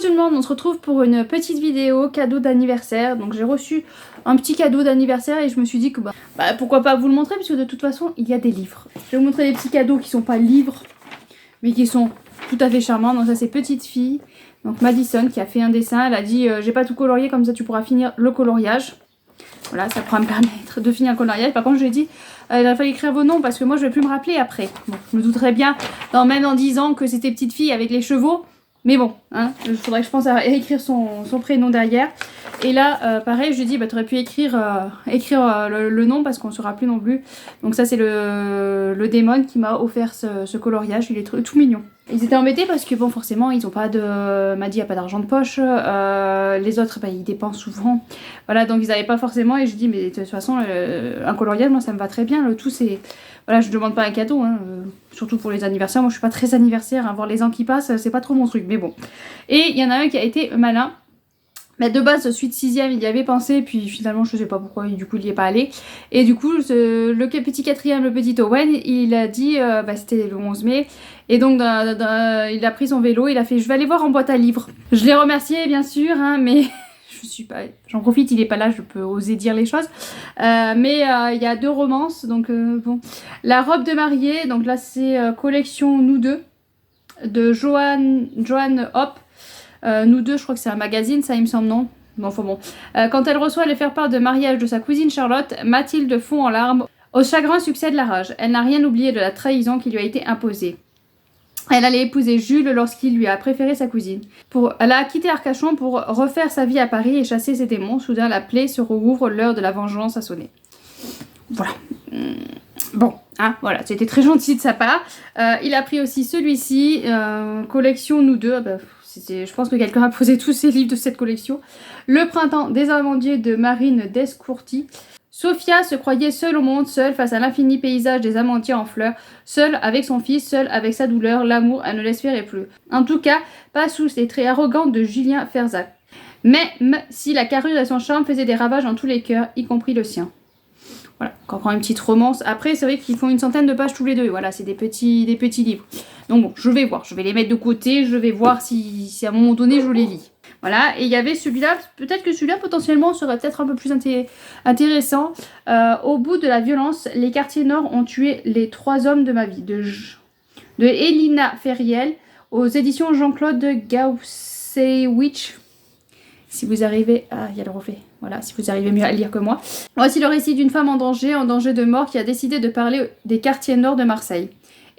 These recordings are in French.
tout le monde, on se retrouve pour une petite vidéo cadeau d'anniversaire. Donc j'ai reçu un petit cadeau d'anniversaire et je me suis dit que pourquoi pas vous le montrer, puisque de toute façon il y a des livres. Je vais vous montrer des petits cadeaux qui sont pas livres mais qui sont tout à fait charmants. Donc ça c'est petite fille, donc Madison qui a fait un dessin. Elle a dit j'ai pas tout colorié, comme ça tu pourras finir le coloriage. Voilà, ça pourra me permettre de finir le coloriage. Par contre je lui ai dit il a fallu écrire vos noms parce que moi je vais plus me rappeler après. Bon, je me douterais bien même en disant que c'était petite fille avec les chevaux. Mais bon, hein, il faudrait que je pense à écrire son prénom derrière. Et là, pareil, je lui ai dit, tu aurais pu écrire le nom parce qu'on ne saura plus non plus. Donc ça, c'est le démon qui m'a offert ce coloriage. Il est tout mignon. Ils étaient embêtés parce que, bon, forcément, ils n'ont pas de... M'a dit, il n'y a pas d'argent de poche. Les autres, ils dépensent souvent. Voilà, donc ils n'avaient pas forcément. Et je dis, mais de toute façon, un coloriage, moi, ça me va très bien. Le tout, c'est... Voilà, je ne demande pas un cadeau, hein, surtout pour les anniversaires. Moi, je suis pas très anniversaire, hein, voir les ans qui passent, c'est pas trop mon truc, mais bon. Et il y en a un qui a été malin. Mais de base, suite 6ème, il y avait pensé, puis finalement, je sais pas pourquoi, du coup, il n'y est pas allé. Et du coup, le petit 4ème, le petit Owen, il a dit, c'était le 11 mai, et donc il a pris son vélo, il a fait, je vais aller voir en boîte à livres. Je l'ai remercié, bien sûr, hein, mais... je suis pas... J'en profite, il est pas là, je peux oser dire les choses. Mais il y a 2 romances, donc bon. La robe de mariée, donc là c'est collection Nous deux, de Joanne Hop. Nous deux, je crois que c'est un magazine, ça il me semble, non? Bon, enfin bon. Quand elle reçoit les faire-part de mariage de sa cousine Charlotte, Mathilde fond en larmes. Au chagrin succède la rage. Elle n'a rien oublié de la trahison qui lui a été imposée. Elle allait épouser Jules lorsqu'il lui a préféré sa cousine. Elle a quitté Arcachon pour refaire sa vie à Paris et chasser ses démons. Soudain, la plaie se rouvre, l'heure de la vengeance a sonné. Voilà. Bon, hein, voilà, c'était très gentil de sa part. Il a pris aussi celui-ci, collection Nous deux. Je pense que quelqu'un a posé tous ses livres de cette collection. Le printemps des amandiers de Marine Descourtis. Sophia se croyait seule au monde, seule face à l'infini paysage des amandiers en fleurs, seule avec son fils, seule avec sa douleur, l'amour, elle ne l'espérait plus. En tout cas, pas sous les traits arrogants de Julien Ferzac. Même si la carrure et son charme faisaient des ravages dans tous les cœurs, y compris le sien. Voilà, encore une petite romance. Après, c'est vrai qu'ils font une centaine de pages tous les deux. Voilà, c'est des petits livres. Donc bon, je vais voir. Je vais les mettre de côté. Je vais voir si à un moment donné, je les lis. Voilà, et il y avait celui-là. Peut-être que celui-là, potentiellement, serait peut-être un peu plus intéressant. Au bout de la violence, les quartiers nord ont tué les 3 hommes de ma vie. De Elina Ferriel, aux éditions Jean-Claude Gaussewicz. Si vous arrivez... Ah, il y a le reflet. Voilà, si vous arrivez mieux à lire que moi. Voici le récit d'une femme en danger de mort, qui a décidé de parler des quartiers nord de Marseille.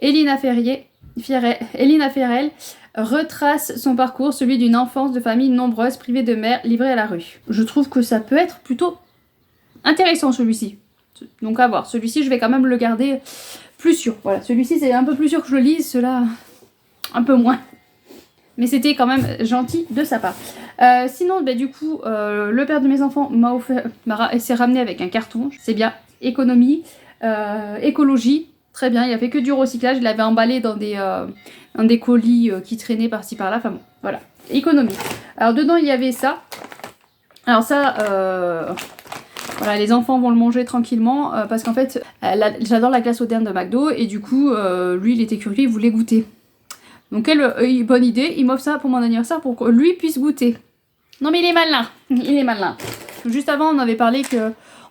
Elina Ferrel retrace son parcours, celui d'une enfance de famille nombreuse, privée de mère, livrée à la rue. Je trouve que ça peut être plutôt intéressant, celui-ci. Donc à voir. Celui-ci, je vais quand même le garder plus sûr. Voilà, celui-ci, c'est un peu plus sûr que je le lise, cela un peu moins. Mais c'était quand même gentil de sa part. Sinon, du coup, le père de mes enfants s'est ramené avec un carton. C'est bien. Économie, écologie. Très bien. Il a fait que du recyclage. Il l'avait emballé dans des colis qui traînaient par-ci par-là. Enfin bon, voilà. Économie. Alors dedans, il y avait ça. Alors ça, voilà, les enfants vont le manger tranquillement. Parce qu'en fait, j'adore la glace aux dents de McDo. Et du coup, lui, il était curieux, il voulait goûter. Donc bonne idée, il m'offre ça pour mon anniversaire pour que lui puisse goûter. Non mais il est malin, il est malin. Juste avant on avait parlé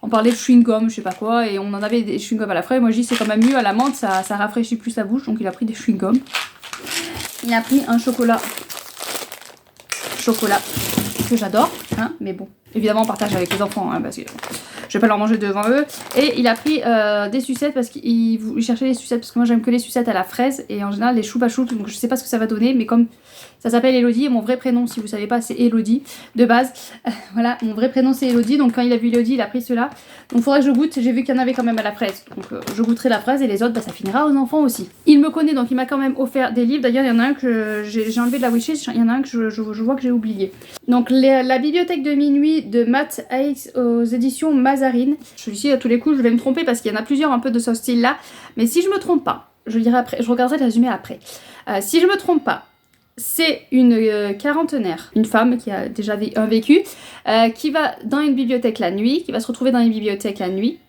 on parlait de chewing-gum, je sais pas quoi, et on en avait des chewing-gum à la fraise. Moi je dis c'est quand même mieux à la menthe, ça rafraîchit plus la bouche, donc il a pris des chewing-gums. Il a pris un chocolat que j'adore, hein, mais bon, évidemment on partage avec les enfants, hein, parce que je vais pas leur manger devant eux. Et il a pris des sucettes parce qu'il cherchait les sucettes, parce que moi j'aime que les sucettes à la fraise et en général les choupa choups, donc je sais pas ce que ça va donner, mais comme ça s'appelle Elodie et mon vrai prénom, si vous savez pas, c'est Elodie de base. Voilà, mon vrai prénom c'est Elodie, donc quand il a vu Elodie, il a pris cela. Donc il faudrait que je goûte, j'ai vu qu'il y en avait quand même à la fraise, donc je goûterai la fraise et les autres, ça finira aux enfants aussi. Il me connaît, donc il m'a quand même offert des livres. D'ailleurs, il y en a un que j'ai enlevé de la wishlist, il y en a un que je vois que j'ai oublié. Donc la bibliothèque de minuit de Matt Haig aux éditions Mazarine. Celui-ci, à tous les coups, je vais me tromper parce qu'il y en a plusieurs un peu de ce style-là. Mais si je me trompe pas, je dirai après, je regarderai le résumé après. Si je me trompe pas, c'est une quarantenaire, une femme qui a déjà un vécu, qui va dans une bibliothèque la nuit, qui va se retrouver dans une bibliothèque la nuit.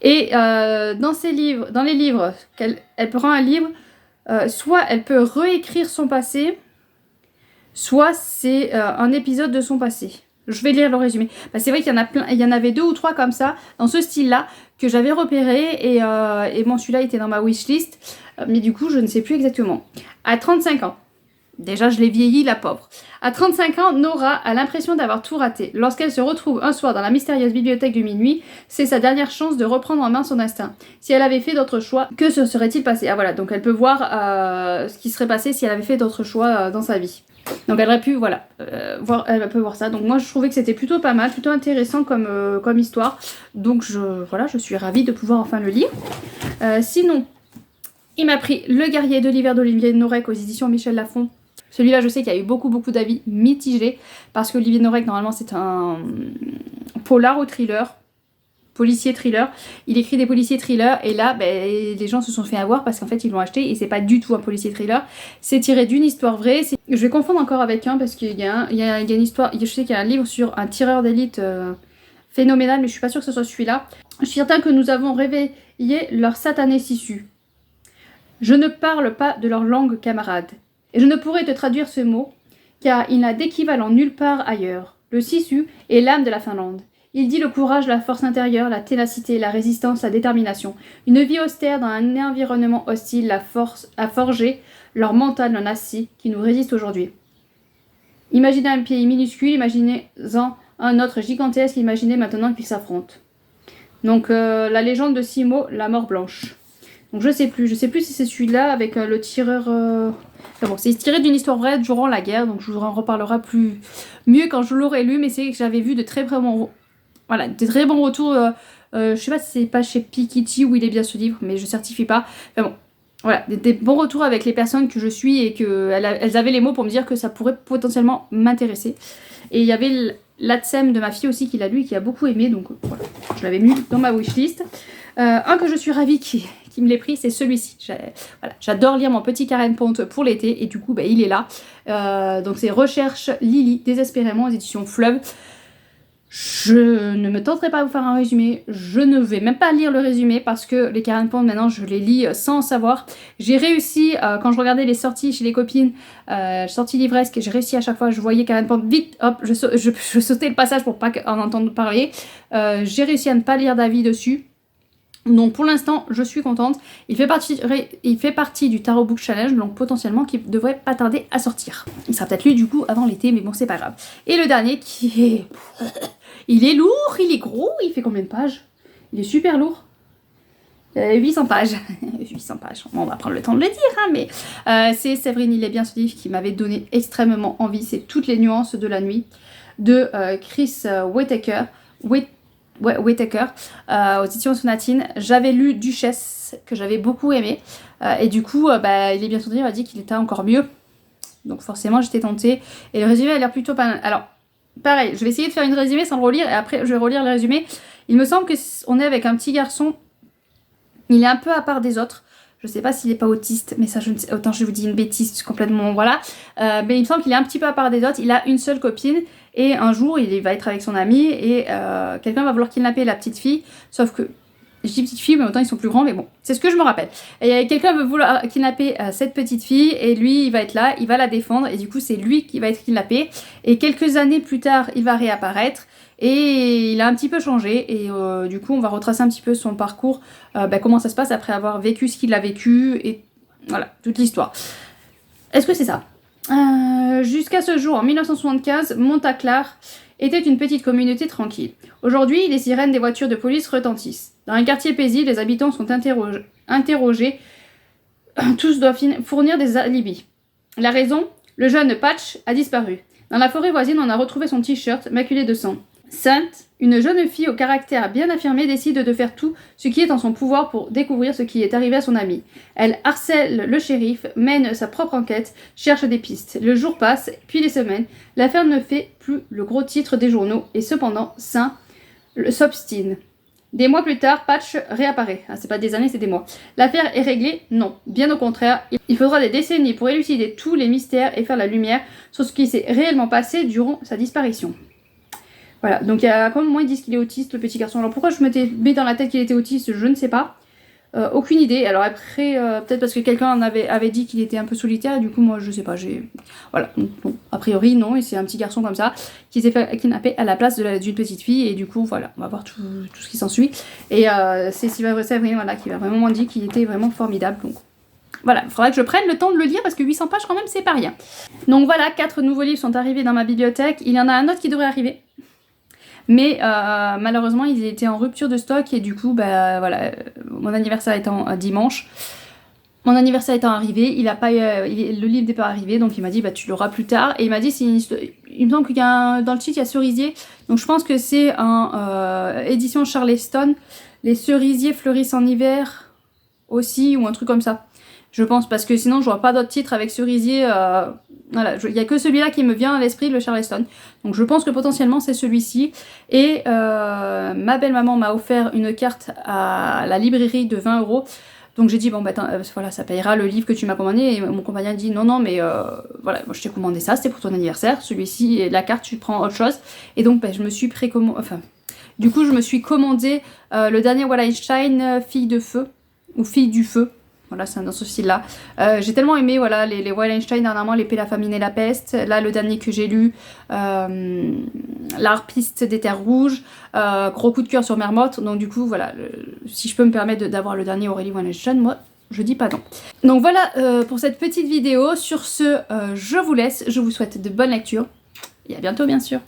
Et dans les livres, elle prend un livre, soit elle peut réécrire son passé, soit c'est un épisode de son passé. Je vais lire le résumé. Bah, c'est vrai qu'il y en a plein, il y en avait 2 ou 3 comme ça, dans ce style-là, que j'avais repéré, et bon, celui-là était dans ma wishlist, mais du coup, je ne sais plus exactement. À 35 ans, déjà je l'ai vieilli, la pauvre. À 35 ans, Nora a l'impression d'avoir tout raté. Lorsqu'elle se retrouve un soir dans la mystérieuse bibliothèque de minuit, c'est sa dernière chance de reprendre en main son instinct. Si elle avait fait d'autres choix, que se serait-il passé? Ah voilà, donc elle peut voir ce qui serait passé si elle avait fait d'autres choix dans sa vie. Donc elle aurait pu, voilà, elle peut voir ça. Donc moi je trouvais que c'était plutôt pas mal, plutôt intéressant comme histoire. Donc voilà, je suis ravie de pouvoir enfin le lire. Sinon, il m'a pris Le Guerrier de l'hiver d'Olivier Norek aux éditions Michel Lafon. Celui-là, je sais qu'il y a eu beaucoup d'avis mitigés, parce que Olivier Norek, normalement, c'est un polar ou thriller, policier thriller. Il écrit des policiers thrillers, et là, les gens se sont fait avoir parce qu'en fait, ils l'ont acheté, et c'est pas du tout un policier thriller. C'est tiré d'une histoire vraie. Je vais confondre encore avec un, parce qu'il y a une histoire, je sais qu'il y a un livre sur un tireur d'élite phénoménal, mais je suis pas sûre que ce soit celui-là. Je suis certain que nous avons réveillé leur satané Sissu. Je ne parle pas de leur langue, camarade. Et je ne pourrais te traduire ce mot, car il n'a d'équivalent nulle part ailleurs. Le Sissu est l'âme de la Finlande. Il dit le courage, la force intérieure, la ténacité, la résistance, la détermination. Une vie austère dans un environnement hostile, la force a forgé leur mental en acier qui nous résiste aujourd'hui. Imaginez un pays minuscule, imaginez-en un autre gigantesque, imaginez maintenant qu'ils s'affrontent. Donc la légende de Simo, la mort blanche. Donc je sais plus si c'est celui-là avec le tireur... Enfin bon, c'est tiré d'une histoire vraie durant la guerre, donc je vous en reparlerai mieux quand je l'aurai lu, mais c'est que j'avais vu de très bons retours. Je sais pas si c'est pas chez Piketty où il est bien ce livre, mais je certifie pas. Enfin bon, voilà, des bons retours avec les personnes que je suis, et qu'elles avaient les mots pour me dire que ça pourrait potentiellement m'intéresser. Et il y avait l'Atsem de ma fille aussi qui l'a lu et qui a beaucoup aimé, donc voilà, je l'avais mis dans ma wishlist. Un que je suis ravie qui me l'ait pris, c'est celui-ci. Voilà, j'adore lire mon petit Karen Ponte pour l'été, et du coup il est là. Donc c'est Recherche Lily désespérément aux éditions Fleuve. Je ne me tenterai pas à vous faire un résumé, je ne vais même pas lire le résumé parce que les Karen Ponte maintenant je les lis sans savoir. J'ai réussi, quand je regardais les sorties chez les copines, sorties livresques, j'ai réussi à chaque fois, je voyais Karen Ponte, vite, hop, je sautais le passage pour pas en entendre parler. J'ai réussi à ne pas lire d'avis dessus. Donc pour l'instant, je suis contente. Il fait partie du Tarot Book Challenge, donc potentiellement qui devrait pas tarder à sortir. Il sera peut-être lu du coup avant l'été, mais bon, c'est pas grave. Et le dernier qui est... Il est lourd, il est gros, il fait combien de pages? Il est super lourd. 800 pages. 800 pages. Bon, on va prendre le temps de le dire, hein, mais c'est Séverine, il est bien ce livre qui m'avait donné extrêmement envie. C'est Toutes les nuances de la nuit de Chris Whittaker. Whittaker, aux éditions Sonatine. J'avais lu Duchesse, que j'avais beaucoup aimé, et du coup, il est bien entendu, il m'a dit qu'il était encore mieux, donc forcément j'étais tentée, et le résumé a l'air plutôt pas mal. Alors, pareil, je vais essayer de faire une résumé sans le relire, et après je vais relire le résumé. Il me semble qu'on est avec un petit garçon, il est un peu à part des autres. Je sais pas s'il est pas autiste, mais ça, je ne sais, autant je vous dis une bêtise complètement, voilà. Mais il me semble qu'il est un petit peu à part des autres. Il a une seule copine, et un jour, il va être avec son ami, et quelqu'un va vouloir kidnapper la petite fille. Sauf que, je dis petite fille, mais autant ils sont plus grands, mais bon, c'est ce que je me rappelle. Et quelqu'un veut vouloir kidnapper cette petite fille, et lui, il va être là, il va la défendre, et du coup, c'est lui qui va être kidnappé. Et quelques années plus tard, il va réapparaître. Et il a un petit peu changé, et du coup on va retracer un petit peu son parcours, comment ça se passe après avoir vécu ce qu'il a vécu, et voilà, toute l'histoire. Est-ce que c'est ça? Jusqu'à ce jour, en 1975, Montaclar était une petite communauté tranquille. Aujourd'hui, les sirènes des voitures de police retentissent. Dans un quartier paisible, les habitants sont interrogés, tous doivent fournir des alibis. La raison? Le jeune Patch a disparu. Dans la forêt voisine, on a retrouvé son t-shirt maculé de sang. Sainte, une jeune fille au caractère bien affirmé, décide de faire tout ce qui est en son pouvoir pour découvrir ce qui est arrivé à son ami. Elle harcèle le shérif, mène sa propre enquête, cherche des pistes. Le jour passe, puis les semaines. L'affaire ne fait plus le gros titre des journaux, et cependant, Saint s'obstine. Des mois plus tard, Patch réapparaît. Ah, c'est pas des années, c'est des mois. L'affaire est réglée? Non. Bien au contraire, il faudra des décennies pour élucider tous les mystères et faire la lumière sur ce qui s'est réellement passé durant sa disparition. Voilà, donc il y a quand même moins, ils disent qu'il est autiste, le petit garçon. Alors pourquoi je m'étais mis dans la tête qu'il était autiste, je ne sais pas. Aucune idée. Alors après, peut-être parce que quelqu'un avait dit qu'il était un peu solitaire, et du coup, moi, je sais pas, voilà. Donc, bon, a priori, non, et c'est un petit garçon comme ça, qui s'est fait kidnapper à la place d'une petite fille, et du coup, voilà, on va voir tout ce qui s'ensuit. Et c'est Sylvain Séverine, voilà, qui m'a vraiment dit qu'il était vraiment formidable, donc... Voilà, il faudra que je prenne le temps de le lire parce que 800 pages quand même c'est pas rien. Donc voilà, 4 nouveaux livres sont arrivés dans ma bibliothèque. Il y en a un autre qui devrait arriver. Mais malheureusement ils étaient en rupture de stock et du coup bah voilà, mon anniversaire étant dimanche, mon anniversaire étant arrivé, il a pas eu, le livre n'est pas arrivé, donc il m'a dit bah tu l'auras plus tard. Et il m'a dit il me semble qu'il y a dans le titre il y a cerisier, donc je pense que c'est un édition Charleston, les cerisiers fleurissent en hiver aussi ou un truc comme ça. Je pense, parce que sinon je vois pas d'autres titres avec cerisier. Voilà, il n'y a que celui-là qui me vient à l'esprit, le Charleston. Donc je pense que potentiellement c'est celui-ci. Et ma belle-maman m'a offert une carte à la librairie de 20 €. Donc j'ai dit, bon bah voilà, ça payera le livre que tu m'as commandé. Et mon compagnon a dit, non, mais voilà, moi je t'ai commandé ça, c'était pour ton anniversaire. Celui-ci, et la carte, tu prends autre chose. Et donc bah, je me suis précommandé, enfin, du coup je me suis commandé le dernier Wallenstein, Fille de Feu, ou Fille du Feu. Voilà, c'est dans ce style-là. J'ai tellement aimé voilà, les Wallenstein dernièrement, l'épée, la famine et la peste. Là, le dernier que j'ai lu, l'harpiste des terres rouges. Gros coup de cœur sur Mermotte. Donc du coup, voilà, si je peux me permettre d'avoir le dernier Aurélie Wallenstein, moi, je dis pas non. Donc voilà pour cette petite vidéo. Sur ce, je vous laisse. Je vous souhaite de bonnes lectures. Et à bientôt, bien sûr.